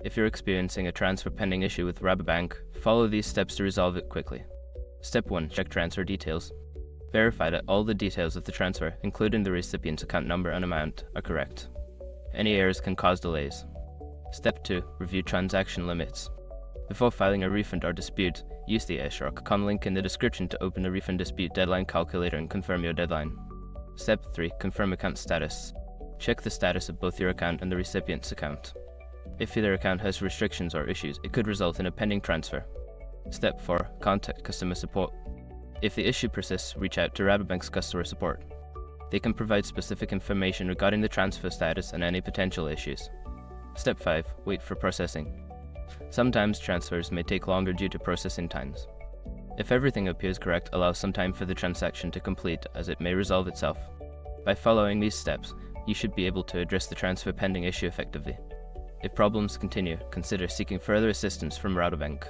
If you're experiencing a transfer pending issue with Rabobank, follow these steps to resolve it quickly. Step 1. Check transfer details. Verify that all the details of the transfer, including the recipient's account number and amount, are correct. Any errors can cause delays. Step 2. Review transaction limits. Before filing a refund or dispute, use the icon link in the description to open the refund dispute deadline calculator and confirm your deadline. Step 3. Confirm account status. Check the status of both your account and the recipient's account. If either account has restrictions or issues, it could result in a pending transfer. Step 4. Contact customer support. If the issue persists, reach out to Rabobank's customer support. They can provide specific information regarding the transfer status and any potential issues. Step 5. Wait for processing. Sometimes transfers may take longer due to processing times. If everything appears correct, allow some time for the transaction to complete, as it may resolve itself. By following these steps, you should be able to address the transfer pending issue effectively. If problems continue, consider seeking further assistance from Rabobank.